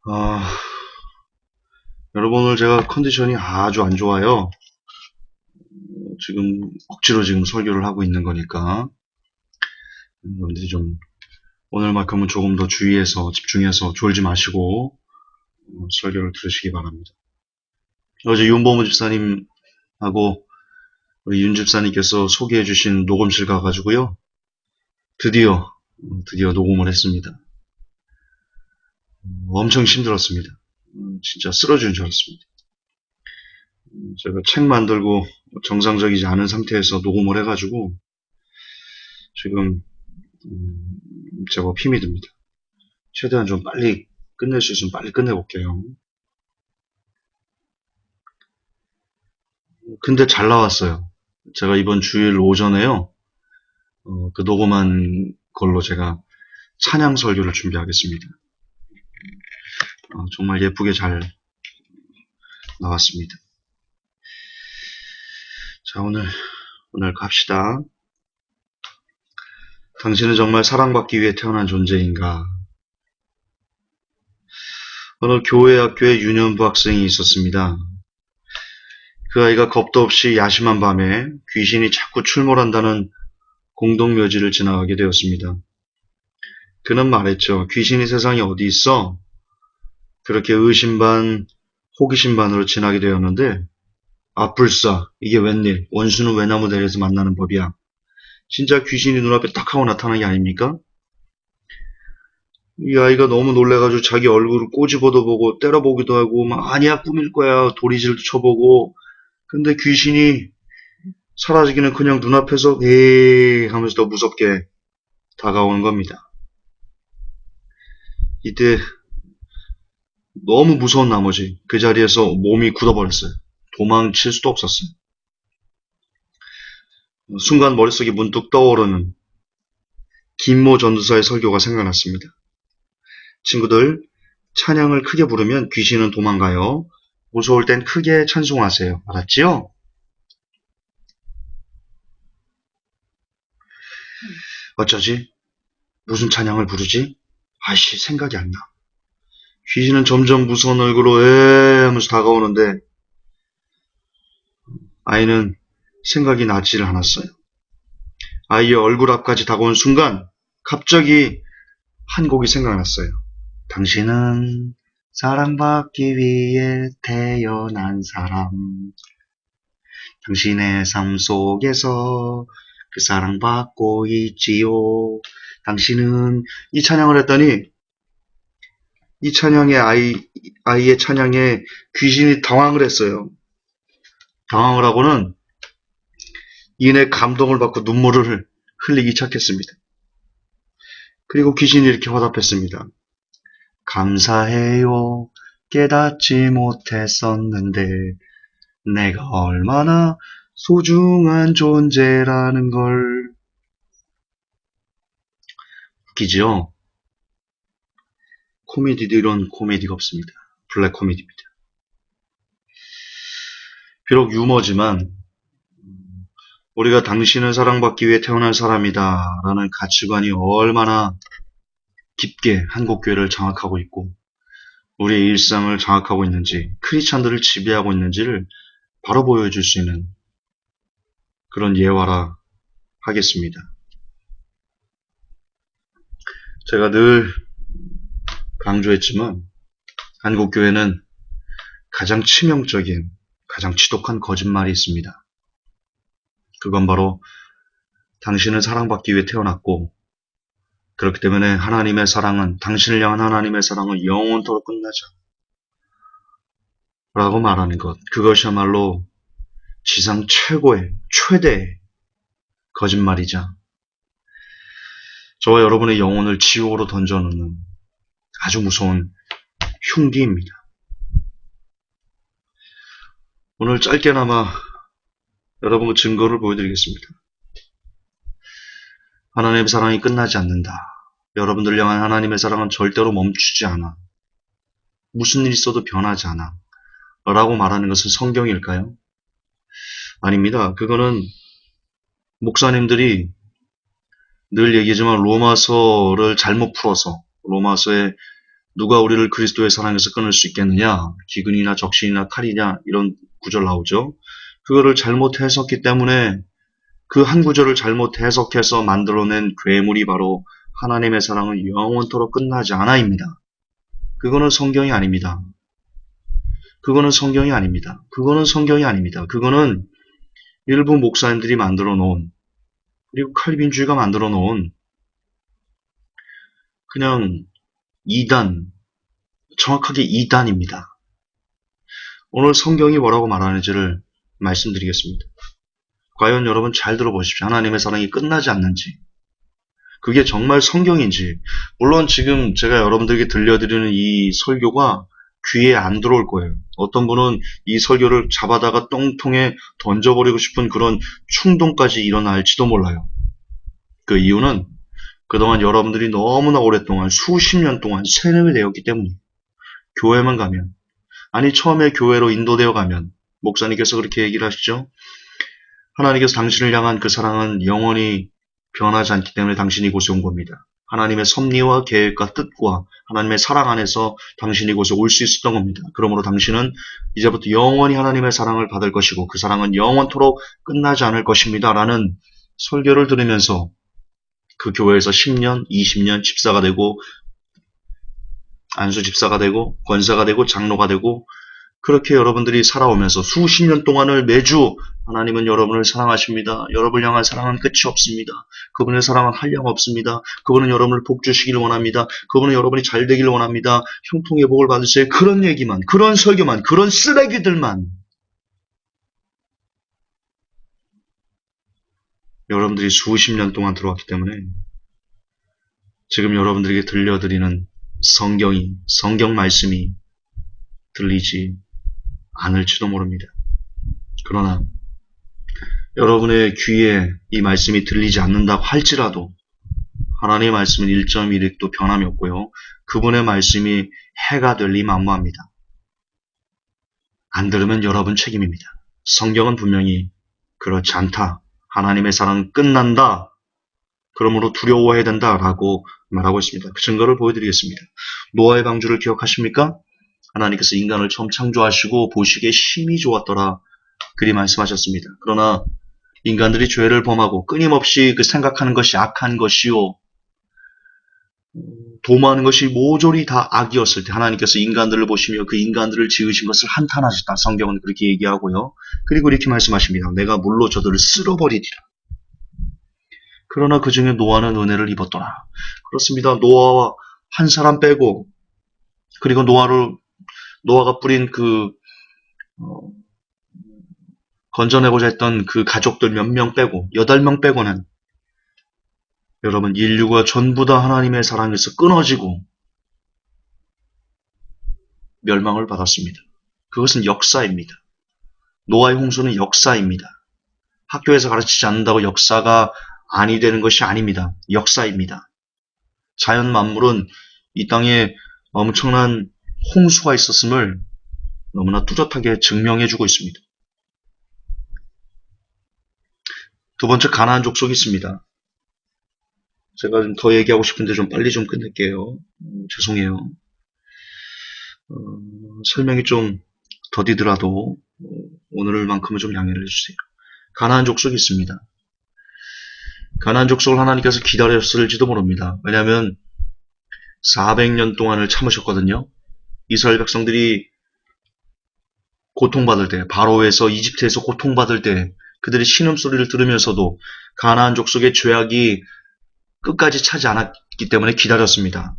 아, 여러분 오늘 제가 컨디션이 아주 안 좋아요. 지금 억지로 지금 설교를 하고 있는 거니까 여러분들이 좀 오늘만큼은 조금 더 주의해서 집중해서 졸지 마시고 설교를 들으시기 바랍니다. 어제 윤보무 집사님하고 우리 윤 집사님께서 소개해 주신 녹음실 가가지고요. 드디어 녹음을 했습니다. 엄청 힘들었습니다. 진짜 쓰러지는 줄 알았습니다. 제가 책 만들고 정상적이지 않은 상태에서 녹음을 해가지고 지금 제법 힘이 듭니다. 최대한 좀 빨리 끝낼 수 있으면 빨리 끝내볼게요. 근데 잘 나왔어요. 제가 이번 주일 오전에요. 그 녹음한 걸로 제가 찬양 설교를 준비하겠습니다. 정말 예쁘게 잘 나왔습니다. 자, 오늘 갑시다. 당신은 정말 사랑받기 위해 태어난 존재인가? 어느 교회 학교에 유년부 학생이 있었습니다. 그 아이가 겁도 없이 야심한 밤에 귀신이 자꾸 출몰한다는 공동묘지를 지나가게 되었습니다. 그는 말했죠. 귀신이 세상에 어디 있어? 그렇게 의심 반, 호기심 반으로 지나게 되었는데 불싸, 이게 웬일? 원수는 외나무 내려서 만나는 법이야. 진짜 귀신이 눈앞에 딱 하고 나타난 게 아닙니까? 이 아이가 너무 놀래가지고 자기 얼굴을 꼬집어도 보고 때려보기도 하고 막 아니야 꿈일 거야 도리질도 쳐보고 근데 귀신이 사라지기는 그냥 눈앞에서 에이 하면서 더 무섭게 다가오는 겁니다. 이때 너무 무서운 나머지 그 자리에서 몸이 굳어버렸어요. 도망칠 수도 없었어요. 순간 머릿속에 문득 떠오르는 김모 전도사의 설교가 생각났습니다. 친구들, 찬양을 크게 부르면 귀신은 도망가요. 무서울 땐 크게 찬송하세요. 알았지요? 어쩌지? 무슨 찬양을 부르지? 아이씨, 생각이 안 나. 귀신은 점점 무서운 얼굴로 에 하면서 다가오는데 아이는 생각이 나지를 않았어요. 아이의 얼굴 앞까지 다가온 순간 갑자기 한 곡이 생각났어요. 당신은 사랑받기 위해 태어난 사람. 당신의 삶 속에서 그 사랑받고 있지요. 당신은 이 찬양을 했더니 이 찬양의 아이의 찬양에 귀신이 당황을 했어요. 당황을 하고는 이내 감동을 받고 눈물을 흘리기 시작했습니다. 그리고 귀신이 이렇게 화답했습니다. 감사해요. 깨닫지 못했었는데 내가 얼마나 소중한 존재라는 걸. 웃기죠? 코미디도 이런 코미디가 없습니다. 블랙 코미디입니다. 비록 유머지만 우리가 당신을 사랑받기 위해 태어난 사람이다 라는 가치관이 얼마나 깊게 한국교회를 장악하고 있고 우리의 일상을 장악하고 있는지 크리스찬들을 지배하고 있는지를 바로 보여줄 수 있는 그런 예화라 하겠습니다. 제가 늘 강조했지만 한국교회는 가장 치명적인, 가장 지독한 거짓말이 있습니다. 그건 바로 당신은 사랑받기 위해 태어났고 그렇기 때문에 하나님의 사랑은 당신을 향한 하나님의 사랑은 영원토록 끝나지 않아 라고 말하는 것. 그것이야말로 지상 최고의 최대의 거짓말이자 저와 여러분의 영혼을 지옥으로 던져놓는 아주 무서운 흉기입니다. 오늘 짧게나마 여러분의 증거를 보여드리겠습니다. 하나님의 사랑이 끝나지 않는다. 여러분들 향한 하나님의 사랑은 절대로 멈추지 않아. 무슨 일이 있어도 변하지 않아. 라고 말하는 것은 성경일까요? 아닙니다. 그거는 목사님들이 늘 얘기하지만 로마서를 잘못 풀어서 로마서의 누가 우리를 그리스도의 사랑에서 끊을 수 있겠느냐? 기근이나 적신이나 칼이냐? 이런 구절 나오죠. 그거를 잘못 해석했기 때문에 그 한 구절을 잘못 해석해서 만들어낸 괴물이 바로 하나님의 사랑은 영원토록 끝나지 않아입니다. 그거는 성경이 아닙니다. 그거는 성경이 아닙니다. 그거는 성경이 아닙니다. 그거는 일부 목사님들이 만들어 놓은, 그리고 칼빈주의가 만들어 놓은 그냥 이단, 정확하게 이단입니다. 오늘 성경이 뭐라고 말하는지를 말씀드리겠습니다. 과연 여러분 잘 들어보십시오. 하나님의 사랑이 끝나지 않는지, 그게 정말 성경인지. 물론 지금 제가 여러분들에게 들려드리는 이 설교가 귀에 안 들어올 거예요. 어떤 분은 이 설교를 잡아다가 똥통에 던져버리고 싶은 그런 충동까지 일어날지도 몰라요. 그 이유는 그동안 여러분들이 너무나 오랫동안 수십 년 동안 세뇌되었기 때문이에요. 교회만 가면, 아니 처음에 교회로 인도되어 가면 목사님께서 그렇게 얘기를 하시죠. 하나님께서 당신을 향한 그 사랑은 영원히 변하지 않기 때문에 당신이 이곳에 온 겁니다. 하나님의 섭리와 계획과 뜻과 하나님의 사랑 안에서 당신이 이곳에 올 수 있었던 겁니다. 그러므로 당신은 이제부터 영원히 하나님의 사랑을 받을 것이고 그 사랑은 영원토록 끝나지 않을 것입니다. 라는 설교를 들으면서 그 교회에서 10년, 20년 집사가 되고 안수 집사가 되고 권사가 되고 장로가 되고 그렇게 여러분들이 살아오면서 수십 년 동안을 매주 하나님은 여러분을 사랑하십니다. 여러분을 향한 사랑은 끝이 없습니다. 그분의 사랑은 한량 없습니다. 그분은 여러분을 복 주시기를 원합니다. 그분은 여러분이 잘 되기를 원합니다. 형통의 복을 받으세요. 그런 얘기만, 그런 설교만, 그런 쓰레기들만 여러분들이 수십 년 동안 들어왔기 때문에 지금 여러분들에게 들려드리는 성경 말씀이 들리지 않을지도 모릅니다. 그러나 여러분의 귀에 이 말씀이 들리지 않는다고 할지라도 하나님의 말씀은 1.1획도 변함이 없고요. 그분의 말씀이 해가 될 리 만무합니다. 안 들으면 여러분 책임입니다. 성경은 분명히 그렇지 않다. 하나님의 사랑은 끝난다. 그러므로 두려워해야 된다라고 말하고 있습니다. 그 증거를 보여드리겠습니다. 노아의 방주를 기억하십니까? 하나님께서 인간을 처음 창조하시고 보시기에 심히 좋았더라. 그리 말씀하셨습니다. 그러나 인간들이 죄를 범하고 끊임없이 그 생각하는 것이 악한 것이요 도모하는 것이 모조리 다 악이었을 때 하나님께서 인간들을 보시며 그 인간들을 지으신 것을 한탄하셨다. 성경은 그렇게 얘기하고요. 그리고 이렇게 말씀하십니다. 내가 물로 저들을 쓸어버리리라. 그러나 그 중에 노아는 은혜를 입었더라. 그렇습니다. 노아와 한 사람 빼고 그리고 노아가 뿌린 그 건져내고자 했던 그 가족들 몇 명 빼고 8명 빼고는 여러분 인류가 전부 다 하나님의 사랑에서 끊어지고 멸망을 받았습니다. 그것은 역사입니다. 노아의 홍수는 역사입니다. 학교에서 가르치지 않는다고 역사가 아니 되는 것이 아닙니다. 역사입니다. 자연 만물은 이 땅에 엄청난 홍수가 있었음을 너무나 뚜렷하게 증명해주고 있습니다. 두 번째 가나안 족속이 있습니다. 제가 좀 더 얘기하고 싶은데 좀 빨리 좀 끝낼게요. 죄송해요. 설명이 좀 더디더라도 오늘만큼은 좀 양해를 해주세요. 가나안 족속이 있습니다. 가나안 족속을 하나님께서 기다렸을지도 모릅니다. 왜냐하면 400년 동안을 참으셨거든요. 이스라엘 백성들이 고통받을 때, 바로에서 이집트에서 고통받을 때 그들의 신음소리를 들으면서도 가나안 족속의 죄악이 끝까지 차지 않았기 때문에 기다렸습니다.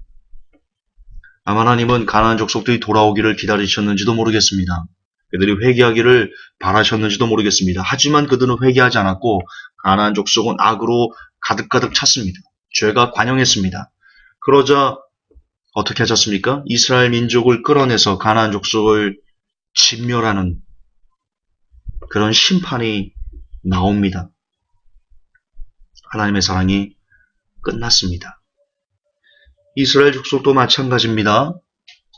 아마 하나님은 가나안 족속들이 돌아오기를 기다리셨는지도 모르겠습니다. 그들이 회개하기를 바라셨는지도 모르겠습니다. 하지만 그들은 회개하지 않았고 가나안 족속은 악으로 가득가득 찼습니다. 죄가 관영했습니다. 그러자 어떻게 하셨습니까? 이스라엘 민족을 끌어내서 가나안 족속을 진멸하는 그런 심판이 나옵니다. 하나님의 사랑이 끝났습니다. 이스라엘 족속도 마찬가지입니다.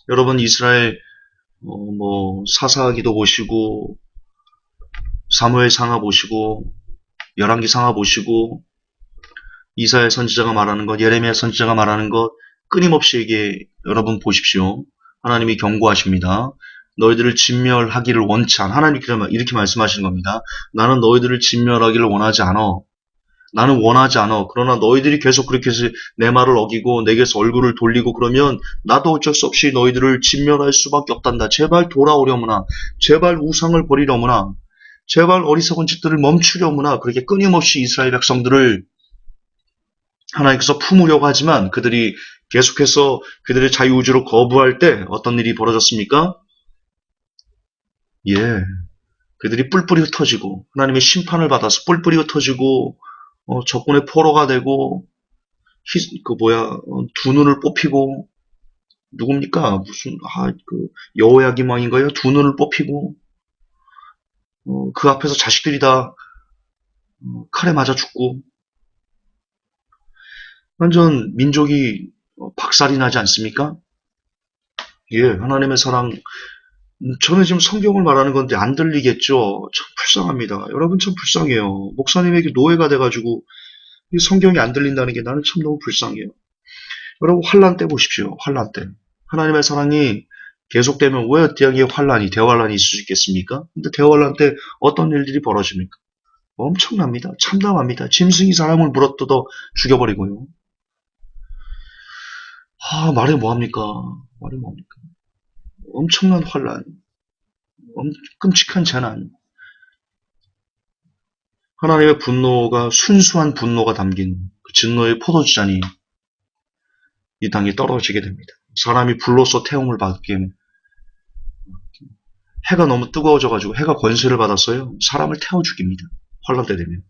여러분 이스라엘 사사기도 보시고 사무엘 상하 보시고 열왕기 상하 보시고 이사야 선지자가 말하는 것, 예레미야 선지자가 말하는 것 끊임없이 여러분 보십시오. 하나님이 경고하십니다. 너희들을 진멸하기를 원치 않아. 하나님이 이렇게 말씀하시는 겁니다. 나는 너희들을 진멸하기를 원하지 않아. 나는 원하지 않아. 그러나 너희들이 계속 그렇게 해서 내 말을 어기고 내게서 얼굴을 돌리고 그러면 나도 어쩔 수 없이 너희들을 진멸할 수밖에 없단다. 제발 돌아오려무나. 제발 우상을 버리려무나. 제발 어리석은 짓들을 멈추려무나. 그렇게 끊임없이 이스라엘 백성들을 하나님께서 품으려고 하지만 그들이 계속해서 그들의 자유의지로 거부할 때 어떤 일이 벌어졌습니까? 예, 그들이 뿔뿔이 흩어지고 하나님의 심판을 받아서 뿔뿔이 흩어지고 적군의 포로가 되고 두 눈을 뽑히고 누굽니까? 여호야김 왕인가요? 두 눈을 뽑히고 그 앞에서 자식들이 다 칼에 맞아 죽고 완전 민족이 박살이 나지 않습니까? 예, 하나님의 사랑. 저는 지금 성경을 말하는 건데 안 들리겠죠? 참 불쌍합니다. 여러분 참 불쌍해요. 목사님에게 노예가 돼가지고 이 성경이 안 들린다는 게 나는 참 너무 불쌍해요. 여러분 환란 때 보십시오. 환란 때. 하나님의 사랑이 계속되면 왜 대환란이 있을 수 있겠습니까? 근데 대환란 때 어떤 일들이 벌어집니까? 엄청납니다. 참담합니다. 짐승이 사람을 물어뜯어 죽여버리고요. 말해 뭐합니까? 엄청난 환란, 끔찍한 재난. 하나님의 분노가 순수한 분노가 담긴 그 진노의 포도주잔이 이 땅에 떨어지게 됩니다. 사람이 불로써 태움을 받게 해가 너무 뜨거워져가지고 해가 권세를 받았어요. 사람을 태워 죽입니다. 환란 때 되면.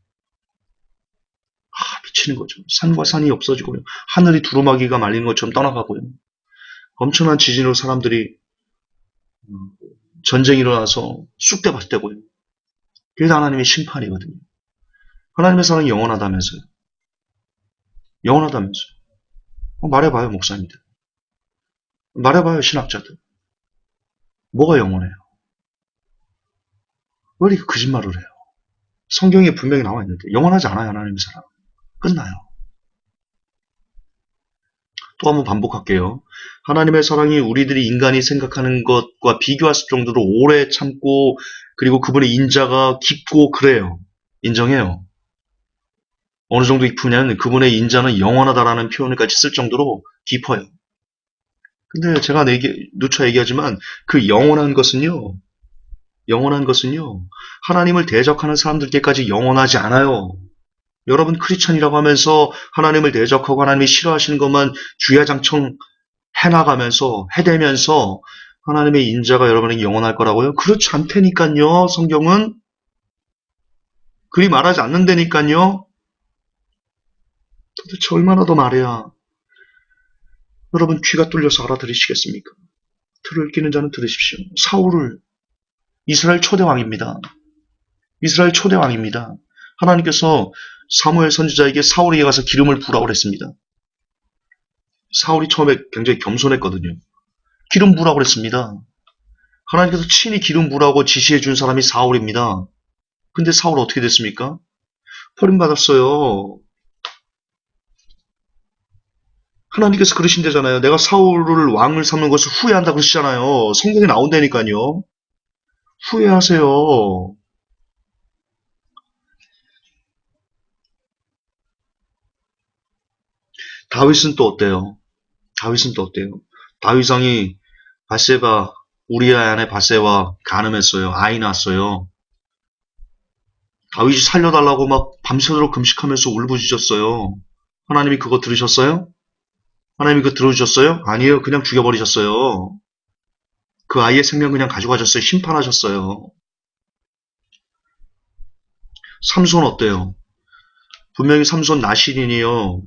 미치는 거죠. 산과 산이 없어지고요. 하늘이 두루마기가 말린 것처럼 떠나가고요. 엄청난 지진으로 사람들이 전쟁이 일어나서 쑥대밭되고요. 그게 다 하나님의 심판이거든요. 하나님의 사랑이 영원하다면서요. 말해봐요, 목사님들. 말해봐요, 신학자들. 뭐가 영원해요? 왜 이렇게 거짓말을 해요? 성경에 분명히 나와 있는데 영원하지 않아요, 하나님의 사랑. 끝나요. 또 한번 반복할게요. 하나님의 사랑이 우리들이 인간이 생각하는 것과 비교할 정도로 오래 참고 그리고 그분의 인자가 깊고 그래요. 인정해요. 어느 정도 깊으냐면 그분의 인자는 영원하다라는 표현을까지 쓸 정도로 깊어요. 근데 제가 누차 얘기하지만 그 영원한 것은요. 하나님을 대적하는 사람들께까지 영원하지 않아요. 여러분 크리스찬이라고 하면서 하나님을 대적하고 하나님이 싫어하시는 것만 주야장청 해대면서 하나님의 인자가 여러분에게 영원할 거라고요? 그렇지 않다니까요. 성경은 그리 말하지 않는다니까요. 도대체 얼마나 더 말해야 여러분 귀가 뚫려서 알아들으시겠습니까? 들을 끼는 자는 들으십시오. 사울을 이스라엘 초대왕입니다. 하나님께서 사무엘 선지자에게 사울에게 가서 기름을 부으라고 그랬습니다. 사울이 처음에 굉장히 겸손했거든요. 기름 부으라고 그랬습니다. 하나님께서 친히 기름 부으라고 지시해 준 사람이 사울입니다. 근데 사울 어떻게 됐습니까? 버림받았어요. 하나님께서 그러신대잖아요. 내가 사울을 왕을 삼는 것을 후회한다 그러시잖아요. 성경에 나온다니까요. 후회하세요. 다윗은 또 어때요? 다윗 왕이 우리아의 아내 밧세바 간음했어요. 아이 낳았어요. 다윗이 살려달라고 막 밤새도록 금식하면서 울부짖었어요. 하나님이 그거 들으셨어요? 하나님이 그거 들어주셨어요? 아니에요. 그냥 죽여버리셨어요. 그 아이의 생명 그냥 가져가셨어요. 심판하셨어요. 삼손 어때요? 분명히 삼손 나실인이에요.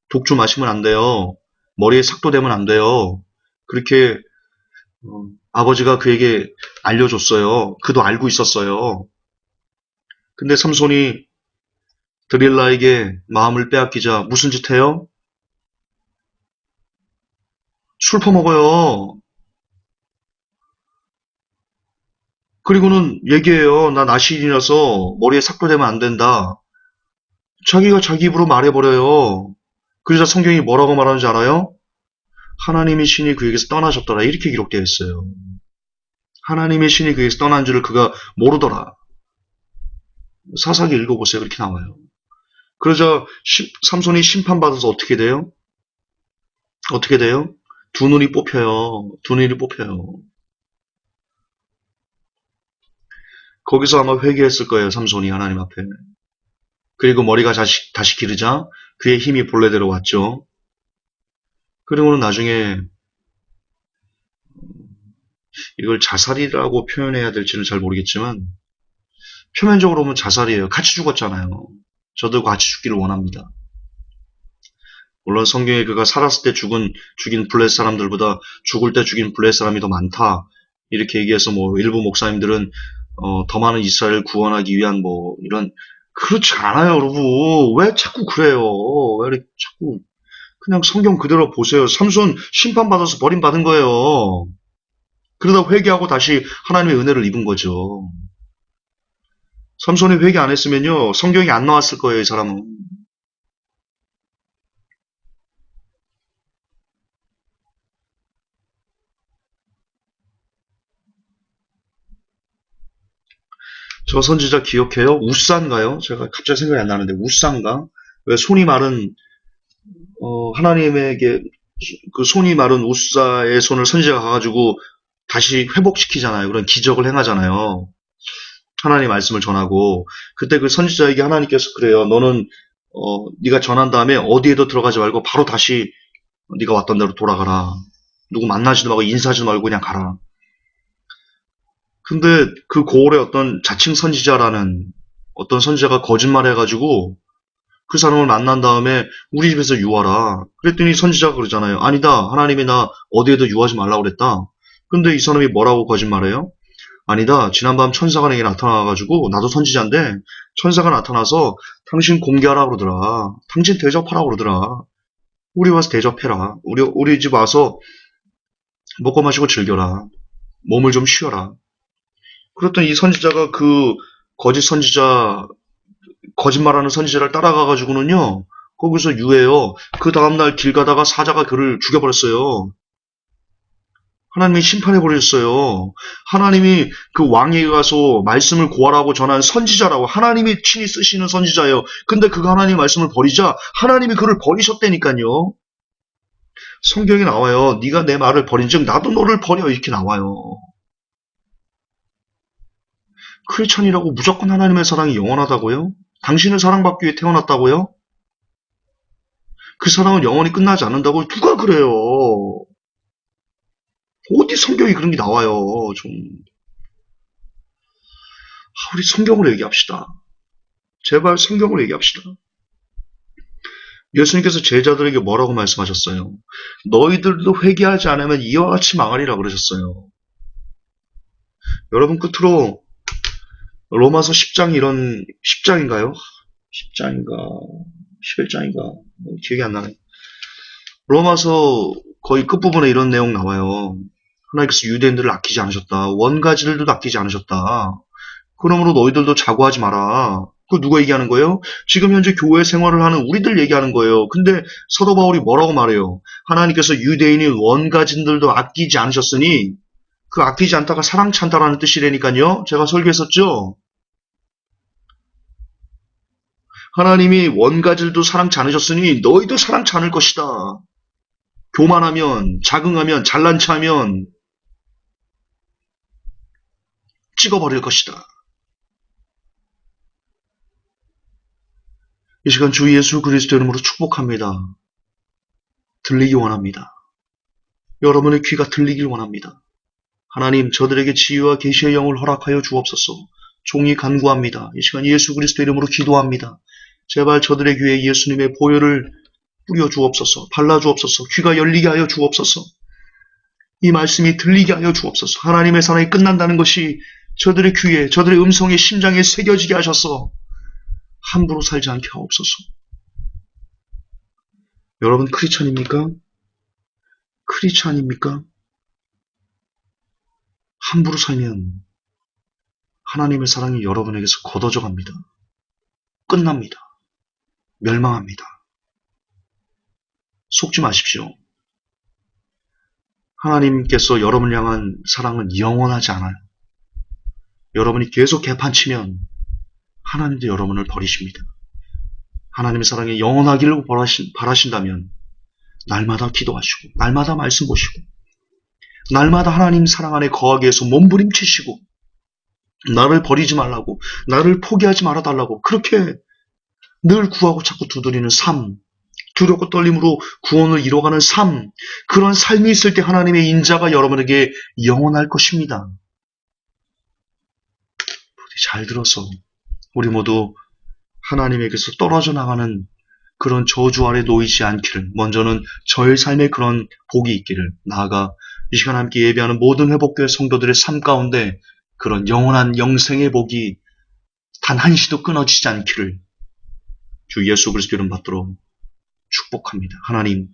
독주 마시면 안 돼요. 머리에 삭도 대면 안 돼요. 그렇게 아버지가 그에게 알려줬어요. 그도 알고 있었어요. 근데 삼손이 드릴라에게 마음을 빼앗기자 무슨 짓 해요? 술 퍼먹어요. 그리고는 얘기해요. 나 나실인이라서 머리에 삭도 대면 안 된다. 자기가 자기 입으로 말해버려요. 그러자 성경이 뭐라고 말하는지 알아요? 하나님의 신이 그에게서 떠나셨더라. 이렇게 기록되어 있어요. 하나님의 신이 그에게서 떠난 줄을 그가 모르더라. 사사기 읽어보세요. 그렇게 나와요. 그러자 삼손이 심판받아서 어떻게 돼요? 어떻게 돼요? 두 눈이 뽑혀요. 두 눈이 뽑혀요. 거기서 아마 회개했을 거예요. 삼손이 하나님 앞에. 그리고 머리가 다시 기르자 그의 힘이 본래대로 왔죠. 그리고는 나중에 이걸 자살이라고 표현해야 될지는 잘 모르겠지만 표면적으로 보면 자살이에요. 같이 죽었잖아요. 저도 같이 죽기를 원합니다. 물론 성경에 그가 살았을 때 죽인 블레셋 사람들보다 죽을 때 죽인 블레셋 사람이 더 많다. 이렇게 얘기해서 뭐 일부 목사님들은 더 많은 이스라엘을 구원하기 위한 뭐 이런 그렇지 않아요, 여러분. 왜 자꾸 그래요? 왜 이렇게 자꾸 그냥 성경 그대로 보세요. 삼손 심판받아서 버림받은 거예요. 그러다 회개하고 다시 하나님의 은혜를 입은 거죠. 삼손이 회개 안 했으면요. 성경이 안 나왔을 거예요, 이 사람은. 저 선지자 기억해요? 우산가요? 제가 갑자기 생각이 안 나는데 우산가? 왜 손이 마른 하나님에게 그 손이 마른 우사의 손을 선지자가 가가지고 다시 회복시키잖아요. 그런 기적을 행하잖아요. 하나님 말씀을 전하고 그때 그 선지자에게 하나님께서 그래요. 너는 네가 전한 다음에 어디에도 들어가지 말고 바로 다시 네가 왔던 데로 돌아가라. 누구 만나지도 말고 인사하지도 말고 그냥 가라. 근데 그 고을에 어떤 자칭 선지자라는 어떤 선지자가 거짓말해가지고 그 사람을 만난 다음에 우리 집에서 유하라. 그랬더니 선지자가 그러잖아요. 아니다. 하나님이 나 어디에도 유하지 말라고 그랬다. 근데 이 사람이 뭐라고 거짓말해요? 아니다. 지난밤 천사가 내게 나타나가지고 나도 선지자인데 천사가 나타나서 당신 공개하라 그러더라. 당신 대접하라 그러더라. 우리 와서 대접해라. 우리 집 와서 먹고 마시고 즐겨라. 몸을 좀 쉬어라. 그랬더니 이 선지자가 그 거짓 선지자 거짓말하는 선지자를 따라가가지고는요, 거기서 유해요. 그 다음날 길 가다가 사자가 그를 죽여버렸어요. 하나님이 심판해버렸어요. 하나님이 그 왕에게 가서 말씀을 고하라고 전한 선지자라고 하나님이 친히 쓰시는 선지자예요. 근데 그가 하나님의 말씀을 버리자 하나님이 그를 버리셨다니까요. 성경에 나와요. 네가 내 말을 버린즉 나도 너를 버려 이렇게 나와요. 크리스천이라고 무조건 하나님의 사랑이 영원하다고요? 당신을 사랑받기 위해 태어났다고요? 그 사랑은 영원히 끝나지 않는다고요? 누가 그래요? 어디 성경에 그런 게 나와요? 좀 우리 성경으로 얘기합시다. 제발 성경으로 얘기합시다. 예수님께서 제자들에게 뭐라고 말씀하셨어요? 너희들도 회개하지 않으면 이와 같이 망하리라 그러셨어요. 여러분 끝으로 로마서 10장 이런 10장인가요? 10장인가 11장인가 기억이 안 나네. 로마서 거의 끝부분에 이런 내용 나와요. 하나님께서 유대인들을 아끼지 않으셨다. 원가지들도 아끼지 않으셨다. 그러므로 너희들도 자고하지 마라. 그 누가 얘기하는 거예요? 지금 현재 교회 생활을 하는 우리들 얘기하는 거예요. 근데 사도 바울이 뭐라고 말해요? 하나님께서 유대인인 원가진들도 아끼지 않으셨으니 그 아끼지 않다가 사랑치 않다라는 뜻이라니까요. 제가 설교했었죠. 하나님이 원가질도 사랑치 않으셨으니 너희도 사랑치 않을 것이다. 교만하면, 자긍하면, 잘난 체하면 찍어버릴 것이다. 이 시간 주 예수 그리스도 이름으로 축복합니다. 들리기 원합니다. 여러분의 귀가 들리길 원합니다. 하나님 저들에게 지혜와 계시의 영을 허락하여 주옵소서. 종이 간구합니다. 이 시간 예수 그리스도 이름으로 기도합니다. 제발 저들의 귀에 예수님의 보혈을 뿌려 주옵소서. 발라 주옵소서. 귀가 열리게 하여 주옵소서. 이 말씀이 들리게 하여 주옵소서. 하나님의 사랑이 끝난다는 것이 저들의 귀에, 저들의 음성에, 심장에 새겨지게 하셔서 함부로 살지 않게 하옵소서. 여러분 크리스찬입니까? 크리스찬입니까? 함부로 살면 하나님의 사랑이 여러분에게서 걷어져 갑니다. 끝납니다. 멸망합니다. 속지 마십시오. 하나님께서 여러분을 향한 사랑은 영원하지 않아요. 여러분이 계속 개판치면 하나님도 여러분을 버리십니다. 하나님의 사랑이 영원하기를 바라신다면 날마다 기도하시고 날마다 말씀 보시고 날마다 하나님 사랑 안에 거하기 위해서 몸부림치시고 나를 버리지 말라고 나를 포기하지 말아달라고 그렇게 늘 구하고 자꾸 두드리는 삶, 두렵고 떨림으로 구원을 이뤄가는 삶, 그런 삶이 있을 때 하나님의 인자가 여러분에게 영원할 것입니다. 잘 들어서 우리 모두 하나님에게서 떨어져 나가는 그런 저주 아래 놓이지 않기를, 먼저는 저의 삶에 그런 복이 있기를, 나아가 이 시간 함께 예배하는 모든 회복교회 성도들의 삶 가운데 그런 영원한 영생의 복이 단 한시도 끊어지지 않기를 주 예수 그리스도 이름 받도록 축복합니다. 하나님,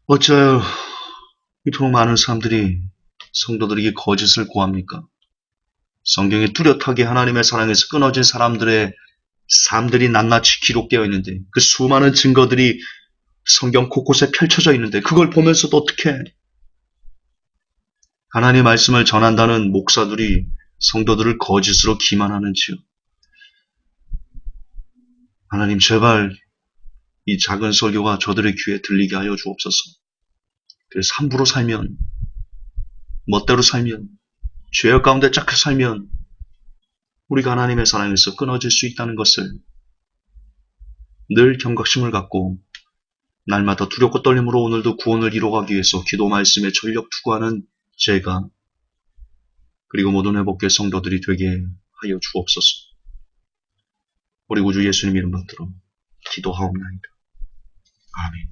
어찌하여 이토록 많은 사람들이 성도들에게 거짓을 고합니까? 성경에 뚜렷하게 하나님의 사랑에서 끊어진 사람들의 삶들이 낱낱이 기록되어 있는데 그 수많은 증거들이 성경 곳곳에 펼쳐져 있는데 그걸 보면서도 어떻게 하나님의 말씀을 전한다는 목사들이 성도들을 거짓으로 기만하는지요. 하나님 제발 이 작은 설교가 저들의 귀에 들리게 하여 주옵소서. 그래서 함부로 살면, 멋대로 살면, 죄악 가운데 짝해 살면 우리가 하나님의 사랑에서 끊어질 수 있다는 것을 늘 경각심을 갖고 날마다 두렵고 떨림으로 오늘도 구원을 이뤄가기 위해서 기도 말씀에 전력 투구하는 제가 그리고 모든 회복교회 성도들이 되게 하여 주옵소서. 우리 구주 예수님 이름 받들어 기도하옵나이다. 아멘.